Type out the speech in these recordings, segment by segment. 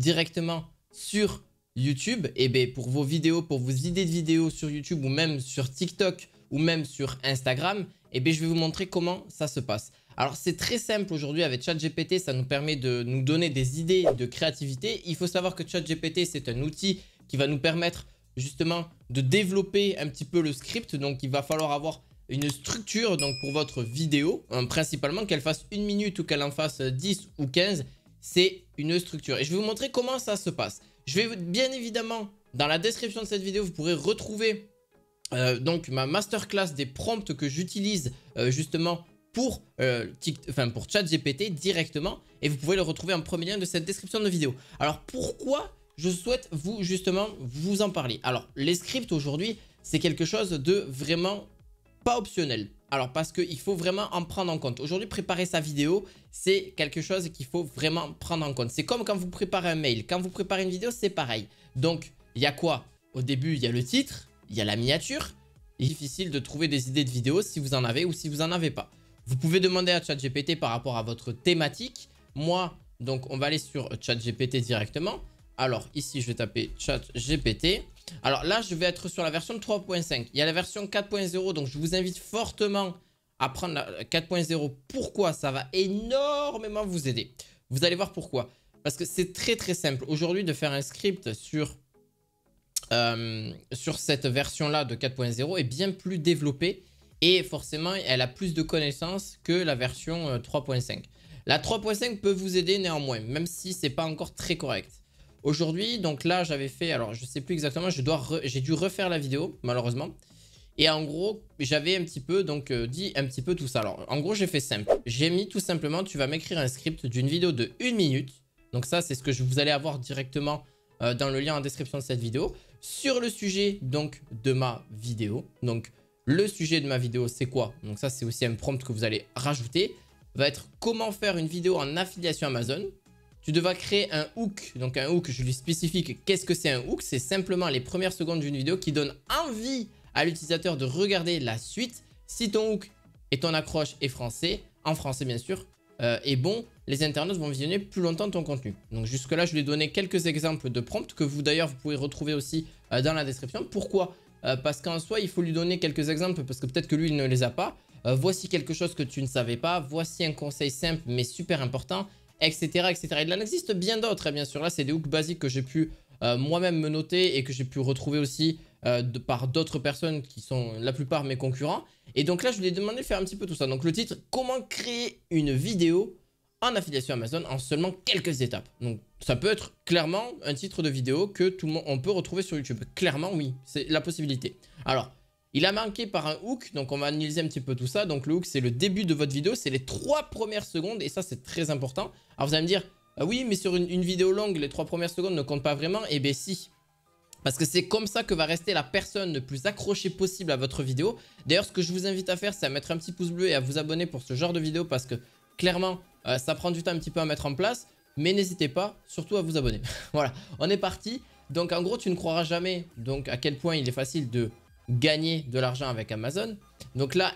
directement sur YouTube, et bien pour vos vidéos, pour vos idées de vidéos sur YouTube ou même sur TikTok ou même sur Instagram, et bien je vais vous montrer comment ça se passe. Alors c'est très simple aujourd'hui avec ChatGPT, ça nous permet de nous donner des idées de créativité. Il faut savoir que ChatGPT c'est un outil qui va nous permettre justement de développer un petit peu le script. Donc il va falloir avoir une structure donc pour votre vidéo, principalement qu'elle fasse 1 minute ou qu'elle en fasse 10 ou 15, c'est une structure. Et je vais vous montrer comment ça se passe. Je vais bien évidemment, dans la description de cette vidéo, vous pourrez retrouver donc ma masterclass des prompts que j'utilise justement pour ChatGPT directement. Et vous pouvez le retrouver en premier lien de cette description de vidéo. Alors pourquoi je souhaite vous en parler? Alors les scripts aujourd'hui, c'est quelque chose de vraiment pas optionnel. Alors parce qu'il faut vraiment en prendre en compte. Aujourd'hui, préparer sa vidéo, c'est quelque chose qu'il faut vraiment prendre en compte. C'est comme quand vous préparez un mail. Quand vous préparez une vidéo, c'est pareil. Donc, il y a quoi? Au début, il y a le titre, il y a la miniature. Il est difficile de trouver des idées de vidéos si vous en avez ou si vous n'en avez pas. Vous pouvez demander à ChatGPT par rapport à votre thématique. Moi, donc, on va aller sur ChatGPT directement. Alors, ici, je vais taper ChatGPT. Alors là, je vais être sur la version 3.5. Il y a la version 4.0, donc je vous invite fortement à prendre la 4.0. Pourquoi? Ça va énormément vous aider. Vous allez voir pourquoi. Parce que c'est très très simple. Aujourd'hui, de faire un script sur cette version-là de 4.0 est bien plus développée. Et forcément, elle a plus de connaissances que la version 3.5. La 3.5 peut vous aider néanmoins, même si ce n'est pas encore très correct. Aujourd'hui, donc là, j'avais fait, alors je sais plus exactement, j'ai dû refaire la vidéo, malheureusement. Et en gros, j'avais un petit peu, donc dit un petit peu tout ça. Alors, en gros, j'ai fait simple. J'ai mis tout simplement, tu vas m'écrire un script d'une vidéo de 1 minute. Donc ça, c'est ce que vous allez avoir directement dans le lien en description de cette vidéo. Sur le sujet, donc, de ma vidéo. Donc, le sujet de ma vidéo, c'est quoi? Donc ça, c'est aussi un prompt que vous allez rajouter. Va être comment faire une vidéo en affiliation Amazon. Tu devras créer un hook. Donc un hook, je lui spécifie qu'est-ce que c'est un hook. C'est simplement les premières secondes d'une vidéo qui donne envie à l'utilisateur de regarder la suite. Si ton hook et ton accroche est français, en français bien sûr, est bon, les internautes vont visionner plus longtemps ton contenu. Donc jusque là, je lui ai donné quelques exemples de prompts que vous d'ailleurs, vous pouvez retrouver aussi dans la description. Pourquoi? Parce qu'en soi, il faut lui donner quelques exemples parce que peut-être que lui, il ne les a pas. Voici quelque chose que tu ne savais pas. Voici un conseil simple mais super important. Etc, etc. Il en existe bien d'autres, hein, bien sûr. Là, c'est des hooks basiques que j'ai pu moi-même me noter et que j'ai pu retrouver aussi par d'autres personnes qui sont la plupart mes concurrents. Et donc là, je lui ai demandé de faire un petit peu tout ça. Donc le titre, comment créer une vidéo en affiliation Amazon en seulement quelques étapes. Donc ça peut être clairement un titre de vidéo que tout le monde, on peut retrouver sur YouTube. Clairement, oui, c'est la possibilité. Alors, il a manqué par un hook, donc on va analyser un petit peu tout ça. Donc le hook, c'est le début de votre vidéo, c'est les 3 premières secondes et ça, c'est très important. Alors vous allez me dire, oui, mais sur une vidéo longue, les 3 premières secondes ne comptent pas vraiment. Eh bien si, parce que c'est comme ça que va rester la personne le plus accrochée possible à votre vidéo. D'ailleurs, ce que je vous invite à faire, c'est à mettre un petit pouce bleu et à vous abonner pour ce genre de vidéo parce que clairement, ça prend du temps un petit peu à mettre en place. Mais n'hésitez pas, surtout à vous abonner. Voilà, on est parti. Donc en gros, tu ne croiras jamais donc, à quel point il est facile de gagner de l'argent avec Amazon. Donc là,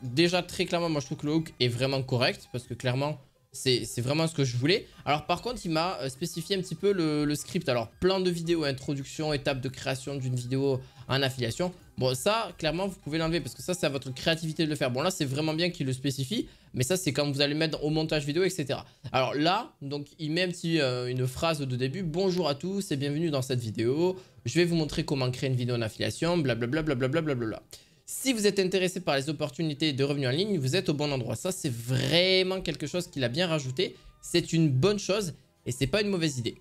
déjà très clairement, moi je trouve que le hook est vraiment correct parce que clairement, c'est vraiment ce que je voulais. Alors par contre, il m'a spécifié un petit peu le script. Alors plan de vidéo, introduction, étape de création d'une vidéo en affiliation. Bon, ça, clairement, vous pouvez l'enlever parce que ça, c'est à votre créativité de le faire. Bon, là, c'est vraiment bien qu'il le spécifie, mais ça, c'est quand vous allez mettre au montage vidéo, etc. Alors là, donc, il met un petit, une phrase de début. Bonjour à tous et bienvenue dans cette vidéo. Je vais vous montrer comment créer une vidéo en affiliation, blablabla, blablabla, blablabla. Si vous êtes intéressé par les opportunités de revenus en ligne, vous êtes au bon endroit. Ça, c'est vraiment quelque chose qu'il a bien rajouté. C'est une bonne chose et c'est pas une mauvaise idée.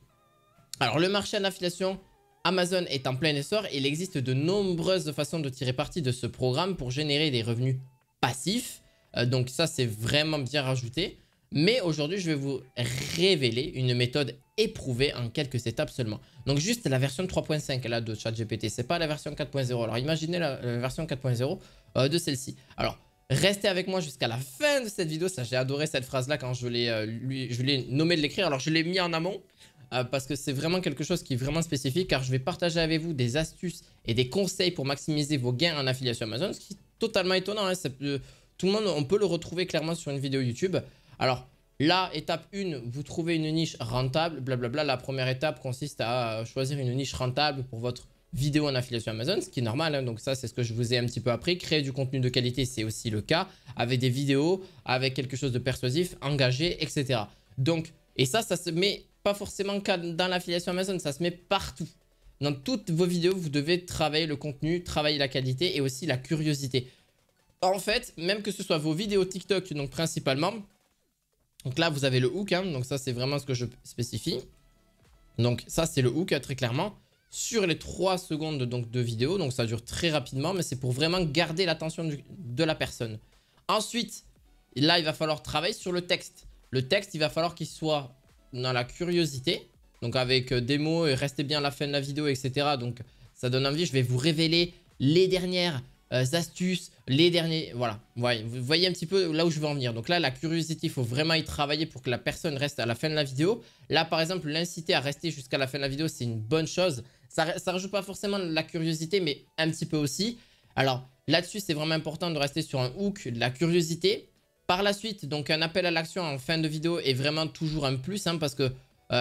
Alors, le marché en affiliation, Amazon est en plein essor et il existe de nombreuses façons de tirer parti de ce programme pour générer des revenus passifs. Donc ça, c'est vraiment bien rajouté. Mais aujourd'hui, je vais vous révéler une méthode éprouvée en quelques étapes seulement. Donc juste la version 3.5 là de ChatGPT, c'est pas la version 4.0. Alors imaginez la version 4.0 de celle-ci. Alors restez avec moi jusqu'à la fin de cette vidéo. Ça, j'ai adoré cette phrase-là quand je l'ai nommé de l'écrire. Alors je l'ai mis en amont. Parce que c'est vraiment quelque chose qui est vraiment spécifique car je vais partager avec vous des astuces et des conseils pour maximiser vos gains en affiliation Amazon, ce qui est totalement étonnant, hein. Tout le monde, on peut le retrouver clairement sur une vidéo YouTube. Alors, Là, étape 1, vous trouvez une niche rentable, blablabla. La première étape consiste à choisir une niche rentable pour votre vidéo en affiliation Amazon, ce qui est normal, hein. Donc ça, c'est ce que je vous ai un petit peu appris. Créer du contenu de qualité, c'est aussi le cas, avec des vidéos, avec quelque chose de persuasif, engagé, etc. Donc, et ça se met pas forcément dans l'affiliation Amazon, ça se met partout. Dans toutes vos vidéos, vous devez travailler le contenu, travailler la qualité et aussi la curiosité. En fait, même que ce soit vos vidéos TikTok, donc principalement, donc là, vous avez le hook, hein, donc ça, c'est vraiment ce que je spécifie. Donc ça, c'est le hook, très clairement, sur les 3 secondes donc, de vidéo. Donc ça dure très rapidement, mais c'est pour vraiment garder l'attention de la personne. Ensuite, là, il va falloir travailler sur le texte. Le texte, il va falloir qu'il soit dans la curiosité. Donc avec des mots, restez bien à la fin de la vidéo, etc. Donc ça donne envie. Je vais vous révéler les dernières astuces, les derniers... Voilà, vous voyez un petit peu là où je veux en venir. Donc là, la curiosité, il faut vraiment y travailler pour que la personne reste à la fin de la vidéo. Là, par exemple, l'inciter à rester jusqu'à la fin de la vidéo, c'est une bonne chose. Ça rajoute pas forcément la curiosité, mais un petit peu aussi. Alors là-dessus, c'est vraiment important de rester sur un hook, de la curiosité. Par la suite, donc un appel à l'action en fin de vidéo est vraiment toujours un plus, hein, parce que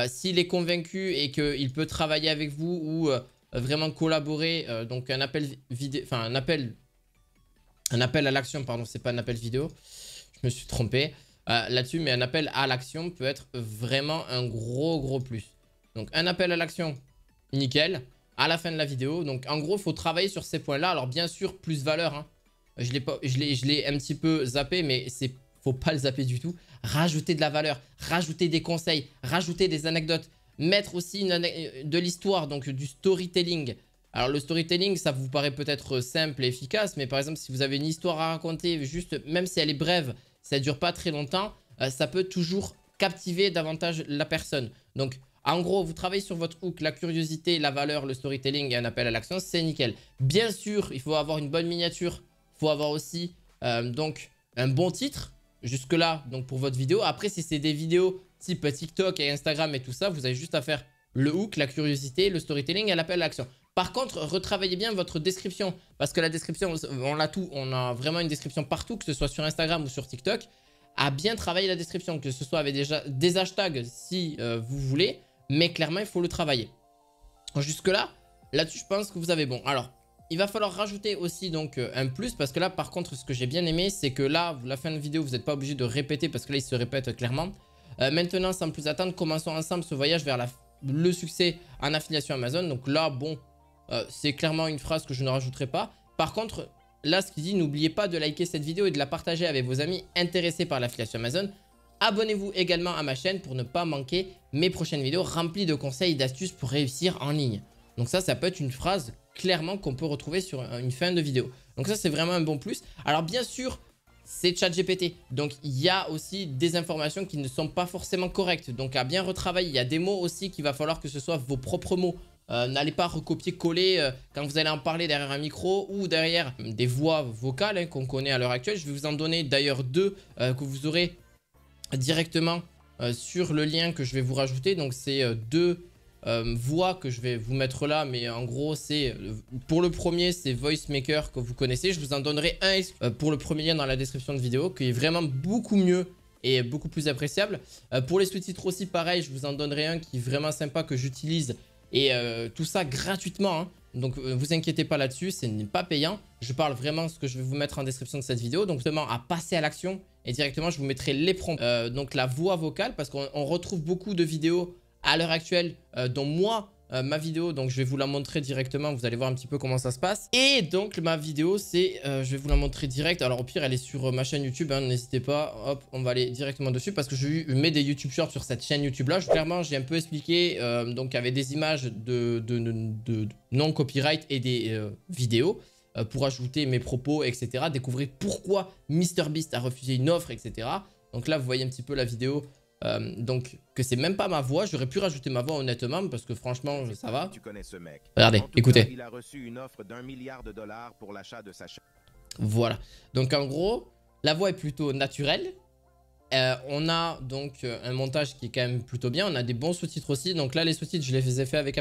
s'il est convaincu et qu'il peut travailler avec vous ou vraiment collaborer, donc un appel vidéo, enfin un appel à l'action, pardon, c'est pas un appel vidéo, je me suis trompé là-dessus, mais un appel à l'action peut être vraiment un gros plus. Donc un appel à l'action, nickel, à la fin de la vidéo. Donc en gros, il faut travailler sur ces points-là. Alors bien sûr, plus valeur, hein. Je l'ai un petit peu zappé, mais faut pas le zapper du tout. Rajouter de la valeur, rajouter des conseils, rajouter des anecdotes, mettre aussi de l'histoire, donc du storytelling. Alors le storytelling, ça vous paraît peut-être simple et efficace, mais par exemple, si vous avez une histoire à raconter, juste, même si elle est brève, ça ne dure pas très longtemps, ça peut toujours captiver davantage la personne. Donc en gros, vous travaillez sur votre hook, la curiosité, la valeur, le storytelling et un appel à l'action, c'est nickel. Bien sûr, il faut avoir une bonne miniature. Il faut avoir aussi donc un bon titre. Jusque-là, donc pour votre vidéo. Après, si c'est des vidéos type TikTok et Instagram et tout ça, vous avez juste à faire le hook, la curiosité, le storytelling et l'appel à l'action. Par contre, retravaillez bien votre description. Parce que la description, on a tout. On a vraiment une description partout, que ce soit sur Instagram ou sur TikTok. À bien travailler la description, que ce soit avec déjà des hashtags si vous voulez. Mais clairement, il faut le travailler. Jusque-là, là-dessus, je pense que vous avez bon. Alors, il va falloir rajouter aussi donc un plus, parce que là, par contre, ce que j'ai bien aimé, c'est que là, la fin de vidéo, vous n'êtes pas obligé de répéter, parce que là, il se répète clairement. Maintenant, sans plus attendre, commençons ensemble ce voyage vers le succès en affiliation Amazon. Donc là, bon, c'est clairement une phrase que je ne rajouterai pas. Par contre, là, ce qu'il dit, n'oubliez pas de liker cette vidéo et de la partager avec vos amis intéressés par l'affiliation Amazon. Abonnez-vous également à ma chaîne pour ne pas manquer mes prochaines vidéos remplies de conseils et d'astuces pour réussir en ligne. Donc ça peut être une phrase clairement qu'on peut retrouver sur une fin de vidéo. Donc ça, c'est vraiment un bon plus. Alors bien sûr, c'est ChatGPT. Donc il y a aussi des informations qui ne sont pas forcément correctes. Donc à bien retravailler. Il y a des mots aussi qu'il va falloir que ce soit vos propres mots. N'allez pas recopier-coller quand vous allez en parler derrière un micro ou derrière des voix vocales, hein, qu'on connaît à l'heure actuelle. Je vais vous en donner d'ailleurs 2 que vous aurez directement sur le lien que je vais vous rajouter. Donc c'est 2 voix que je vais vous mettre là, mais en gros c'est pour le premier, c'est VoiceMaker que vous connaissez. Je vous en donnerai un pour le premier lien dans la description de vidéo, qui est vraiment beaucoup mieux et beaucoup plus appréciable. Pour les sous-titres aussi pareil, je vous en donnerai un qui est vraiment sympa, que j'utilise, et tout ça gratuitement, hein. Donc vous inquiétez pas là-dessus, ce n'est pas payant. Je parle vraiment de ce que je vais vous mettre en description de cette vidéo. Donc justement à passer à l'action, et directement je vous mettrai les prompts, donc la voix vocale, parce qu'on retrouve beaucoup de vidéos à l'heure actuelle, dont moi, ma vidéo, donc je vais vous la montrer directement, vous allez voir un petit peu comment ça se passe. Et donc ma vidéo, c'est, je vais vous la montrer direct. Alors au pire, elle est sur ma chaîne YouTube, hein, n'hésitez pas, hop, on va aller directement dessus, parce que je mets des YouTube Shorts sur cette chaîne YouTube là. Clairement, j'ai un peu expliqué, donc avec des images de non copyright et des vidéos, pour ajouter mes propos, etc. Découvrir pourquoi MrBeast a refusé une offre, etc. Donc là, vous voyez un petit peu la vidéo. Donc que c'est même pas ma voix, j'aurais pu rajouter ma voix honnêtement, parce que franchement ça va. Tu connais ce mec. Regardez, écoutez. Cas, il a reçu une offre d'1 milliard de dollars pour l'achat de sa chaîne. Voilà. Donc en gros, la voix est plutôt naturelle. On a donc un montage qui est quand même plutôt bien. On a des bons sous-titres aussi. Donc là, les sous-titres, je les ai fait avec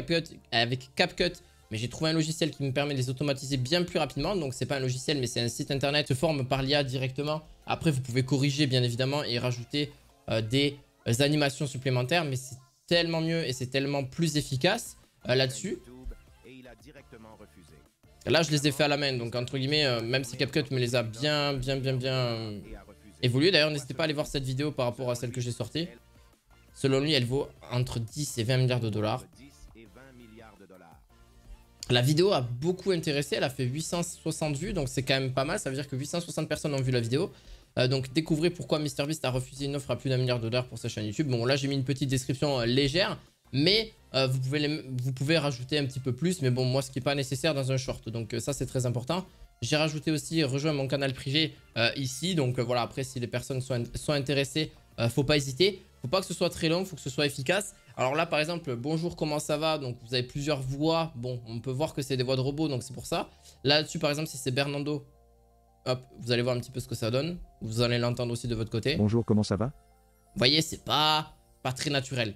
CapCut. Mais j'ai trouvé un logiciel qui me permet de les automatiser bien plus rapidement. Donc c'est pas un logiciel, mais c'est un site internet qui se forme par l'IA directement. Après, vous pouvez corriger bien évidemment et rajouter des animations supplémentaires, mais c'est tellement mieux et c'est tellement plus efficace là-dessus. Là, je les ai fait à la main, donc entre guillemets, même si CapCut me les a bien évolué. D'ailleurs, n'hésitez pas à aller voir cette vidéo par rapport à celle que j'ai sortie. Selon lui, elle vaut entre 10 et 20 milliards de dollars. La vidéo a beaucoup intéressé, elle a fait 860 vues, donc c'est quand même pas mal. Ça veut dire que 860 personnes ont vu la vidéo. Donc découvrez pourquoi MrBeast a refusé une offre à plus d'1 milliard de dollars pour sa chaîne YouTube. Bon, là j'ai mis une petite description légère, mais vous pouvez rajouter un petit peu plus. Mais bon, moi ce qui n'est pas nécessaire dans un short, donc ça c'est très important. J'ai rajouté aussi rejoindre mon canal privé ici. Donc voilà, après si les personnes sont intéressées, faut pas hésiter. Faut pas que ce soit très long, faut que ce soit efficace. Alors là par exemple, bonjour, comment ça va? Donc vous avez plusieurs voix. Bon, on peut voir que c'est des voix de robots, donc c'est pour ça. Là-dessus par exemple, si c'est Bernardo, hop, vous allez voir un petit peu ce que ça donne. Vous allez l'entendre aussi de votre côté. Bonjour, comment ça va? Vous voyez, c'est pas très naturel.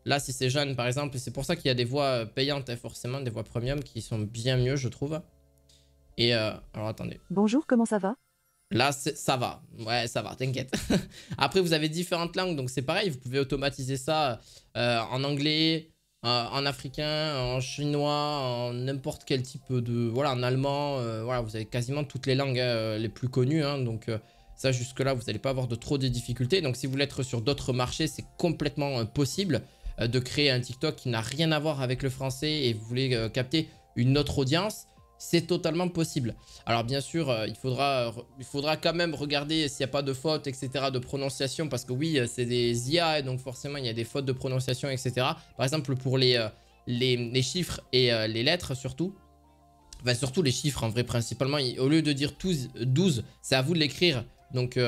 Là, si c'est jeune par exemple, c'est pour ça qu'il y a des voix payantes, hein, forcément, des voix premium qui sont bien mieux, je trouve. Et alors attendez. Bonjour, comment ça va? Là, ça va. Ouais, ça va, t'inquiète. Après, vous avez différentes langues, donc c'est pareil. Vous pouvez automatiser ça en anglais, en africain, en chinois, en n'importe quel type de... Voilà, en allemand. Voilà, vous avez quasiment toutes les langues les plus connues. Hein, donc ça, jusque-là, vous n'allez pas avoir de trop de difficultés. Donc si vous voulez être sur d'autres marchés, c'est complètement possible de créer un TikTok qui n'a rien à voir avec le français et vous voulez capter une autre audience. C'est totalement possible. Alors bien sûr, il faudra quand même regarder s'il n'y a pas de fautes, etc. de prononciation. Parce que oui, c'est des IA, donc forcément, il y a des fautes de prononciation, etc. Par exemple, pour les chiffres et les lettres surtout. Enfin, surtout les chiffres, en vrai, principalement. Au lieu de dire 12, c'est à vous de l'écrire donc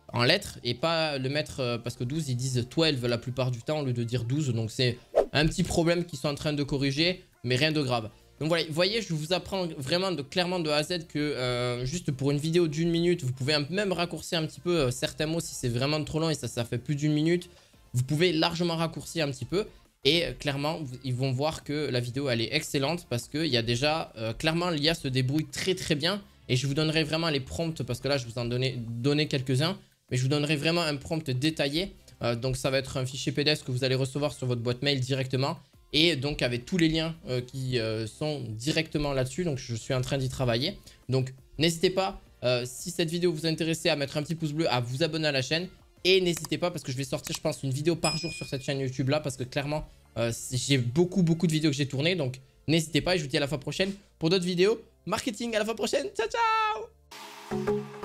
en lettres. Et pas le mettre, parce que 12, ils disent 12 la plupart du temps, au lieu de dire 12. Donc c'est un petit problème qu'ils sont en train de corriger, mais rien de grave. Donc voilà, vous voyez, je vous apprends vraiment clairement de A à Z que juste pour une vidéo d'1 minute, vous pouvez même raccourcir un petit peu certains mots si c'est vraiment trop long et ça fait plus d'1 minute. Vous pouvez largement raccourcir un petit peu et clairement, ils vont voir que la vidéo, elle est excellente parce qu'il y a déjà, clairement, l'IA se débrouille très bien. Et je vous donnerai vraiment les prompts parce que là, je vous en donné quelques-uns. Mais je vous donnerai vraiment un prompt détaillé. Donc ça va être un fichier PDF que vous allez recevoir sur votre boîte mail directement. Et donc avec tous les liens qui sont directement là-dessus. Donc je suis en train d'y travailler. Donc n'hésitez pas, si cette vidéo vous intéresse, à mettre un petit pouce bleu, à vous abonner à la chaîne. Et n'hésitez pas parce que je vais sortir, je pense, une vidéo par jour sur cette chaîne YouTube là. Parce que clairement, j'ai beaucoup de vidéos que j'ai tournées. Donc n'hésitez pas et je vous dis à la fois prochaine pour d'autres vidéos marketing. À la fois prochaine. Ciao, ciao!